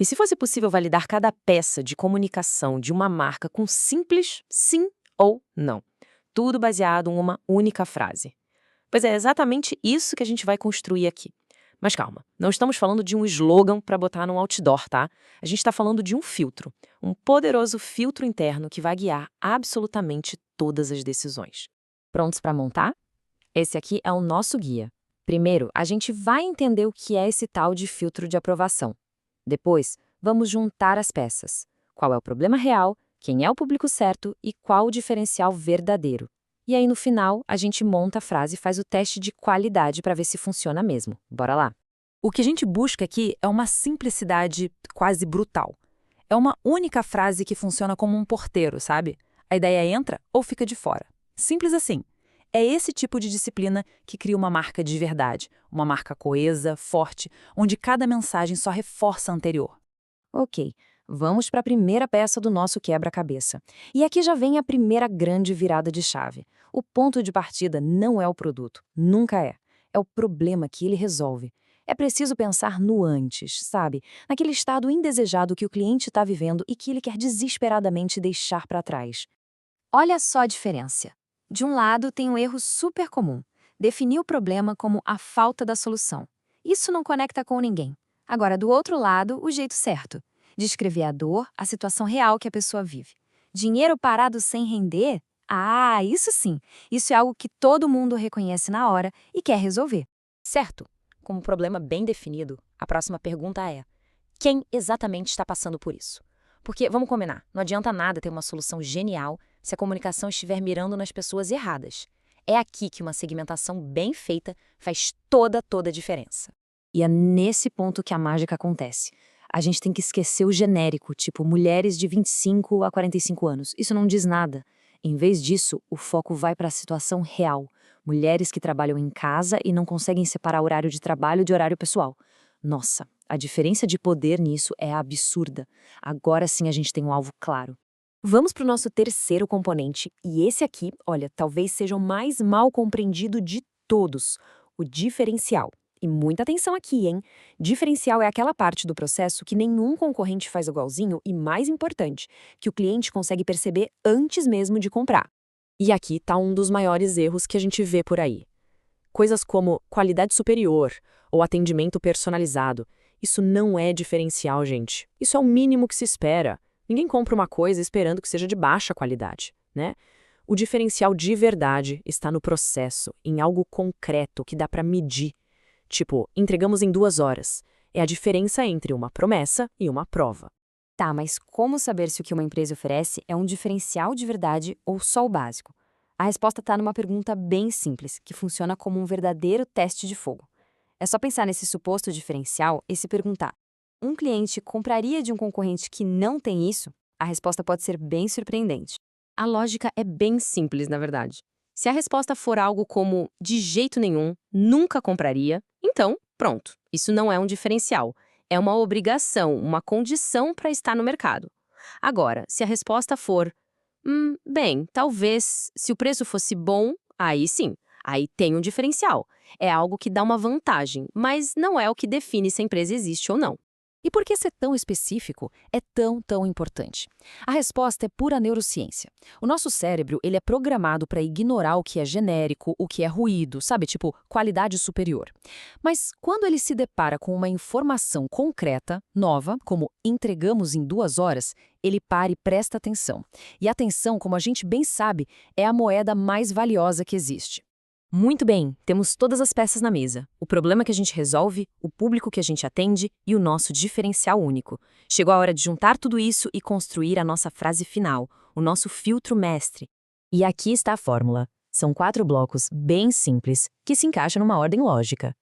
E se fosse possível validar cada peça de comunicação de uma marca com simples sim ou não? Tudo baseado em uma única frase. Pois é exatamente isso que a gente vai construir aqui. Mas calma, não estamos falando de um slogan para botar num outdoor, tá? A gente está falando de um filtro, um poderoso filtro interno que vai guiar absolutamente todas as decisões. Prontos para montar? Esse aqui é o nosso guia. Primeiro, a gente vai entender o que é esse tal de filtro de aprovação. Depois, vamos juntar as peças. Qual é o problema real, quem é o público certo e qual o diferencial verdadeiro. E aí, no final, a gente monta a frase e faz o teste de qualidade para ver se funciona mesmo. Bora lá? O que a gente busca aqui é uma simplicidade quase brutal. É uma única frase que funciona como um porteiro, sabe? A ideia entra ou fica de fora. Simples assim. É esse tipo de disciplina que cria uma marca de verdade, uma marca coesa, forte, onde cada mensagem só reforça a anterior. Ok, vamos para a primeira peça do nosso quebra-cabeça. E aqui já vem a primeira grande virada de chave. O ponto de partida não é o produto, nunca é. É o problema que ele resolve. É preciso pensar no antes, sabe? Naquele estado indesejado que o cliente está vivendo e que ele quer desesperadamente deixar para trás. Olha só a diferença. De um lado, tem um erro super comum: definir o problema como a falta da solução. Isso não conecta com ninguém. Agora, do outro lado, o jeito certo: descrever a dor, a situação real que a pessoa vive. Dinheiro parado sem render? Ah, isso sim! Isso é algo que todo mundo reconhece na hora e quer resolver. Certo. Com um problema bem definido, a próxima pergunta é: quem exatamente está passando por isso? Porque, vamos combinar, não adianta nada ter uma solução genial se a comunicação estiver mirando nas pessoas erradas. É aqui que uma segmentação bem feita faz toda a diferença. E é nesse ponto que a mágica acontece. A gente tem que esquecer o genérico, tipo mulheres de 25 a 45 anos. Isso não diz nada. Em vez disso, o foco vai para a situação real. Mulheres que trabalham em casa e não conseguem separar horário de trabalho de horário pessoal. Nossa, a diferença de poder nisso é absurda. Agora sim a gente tem um alvo claro. Vamos para o nosso terceiro componente, e esse aqui, olha, talvez seja o mais mal compreendido de todos: o diferencial. E muita atenção aqui, hein? Diferencial é aquela parte do processo que nenhum concorrente faz igualzinho e, mais importante, que o cliente consegue perceber antes mesmo de comprar. E aqui está um dos maiores erros que a gente vê por aí. Coisas como qualidade superior ou atendimento personalizado. Isso não é diferencial, gente. Isso é o mínimo que se espera. Ninguém compra uma coisa esperando que seja de baixa qualidade, né? O diferencial de verdade está no processo, em algo concreto que dá para medir. Tipo, entregamos em 2 horas. É a diferença entre uma promessa e uma prova. Tá, mas como saber se o que uma empresa oferece é um diferencial de verdade ou só o básico? A resposta está numa pergunta bem simples, que funciona como um verdadeiro teste de fogo. É só pensar nesse suposto diferencial e se perguntar: um cliente compraria de um concorrente que não tem isso? A resposta pode ser bem surpreendente. A lógica é bem simples, na verdade. Se a resposta for algo como de jeito nenhum, nunca compraria, então, pronto, isso não é um diferencial. É uma obrigação, uma condição para estar no mercado. Agora, se a resposta for bem, talvez, se o preço fosse bom, aí sim, aí tem um diferencial. É algo que dá uma vantagem, mas não é o que define se a empresa existe ou não. E por que ser tão específico é tão importante? A resposta é pura neurociência. O nosso cérebro, ele é programado para ignorar o que é genérico, o que é ruído, sabe, tipo qualidade superior. Mas quando ele se depara com uma informação concreta, nova, como entregamos em 2 horas, ele para e presta atenção. E atenção, como a gente bem sabe, é a moeda mais valiosa que existe. Muito bem, temos todas as peças na mesa. O problema que a gente resolve, o público que a gente atende e o nosso diferencial único. Chegou a hora de juntar tudo isso e construir a nossa frase final, o nosso filtro mestre. E aqui está a fórmula. São 4 blocos bem simples, que se encaixam numa ordem lógica.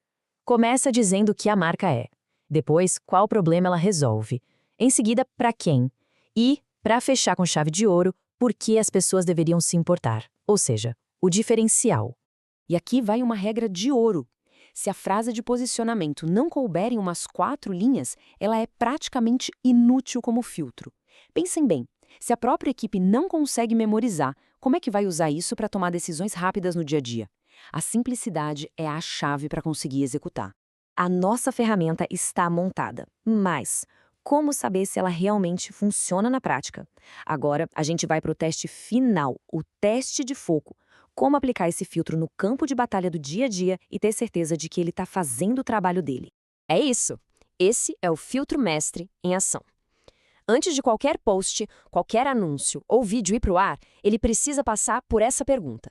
Começa dizendo o que a marca é. Depois, qual problema ela resolve. Em seguida, para quem. E, para fechar com chave de ouro, por que as pessoas deveriam se importar. Ou seja, o diferencial. E aqui vai uma regra de ouro. Se a frase de posicionamento não couber em umas 4 linhas, ela é praticamente inútil como filtro. Pensem bem, se a própria equipe não consegue memorizar, como é que vai usar isso para tomar decisões rápidas no dia a dia? A simplicidade é a chave para conseguir executar. A nossa ferramenta está montada, mas como saber se ela realmente funciona na prática. Agora, a gente vai para o teste final, o teste de foco. Como aplicar esse filtro no campo de batalha do dia a dia e ter certeza de que ele está fazendo o trabalho dele. É isso! Esse é o filtro mestre em ação. Antes de qualquer post, qualquer anúncio ou vídeo ir para o ar, ele precisa passar por essa pergunta.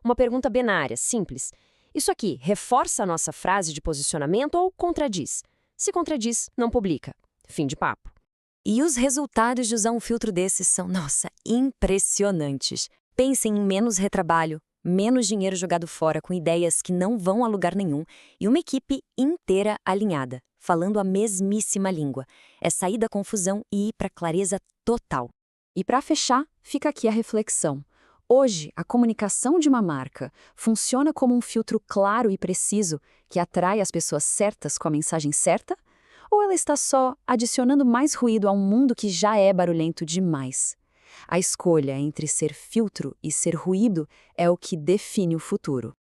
Uma pergunta binária, simples. Isso aqui reforça a nossa frase de posicionamento ou contradiz? Se contradiz, não publica. Fim de papo. E os resultados de usar um filtro desses são, nossa, impressionantes. Pensem em menos retrabalho, menos dinheiro jogado fora com ideias que não vão a lugar nenhum e uma equipe inteira alinhada, falando a mesmíssima língua. É sair da confusão e ir para a clareza total. E para fechar, fica aqui a reflexão. Hoje, a comunicação de uma marca funciona como um filtro claro e preciso que atrai as pessoas certas com a mensagem certa? Ou ela está só adicionando mais ruído a um mundo que já é barulhento demais? A escolha entre ser filtro e ser ruído é o que define o futuro.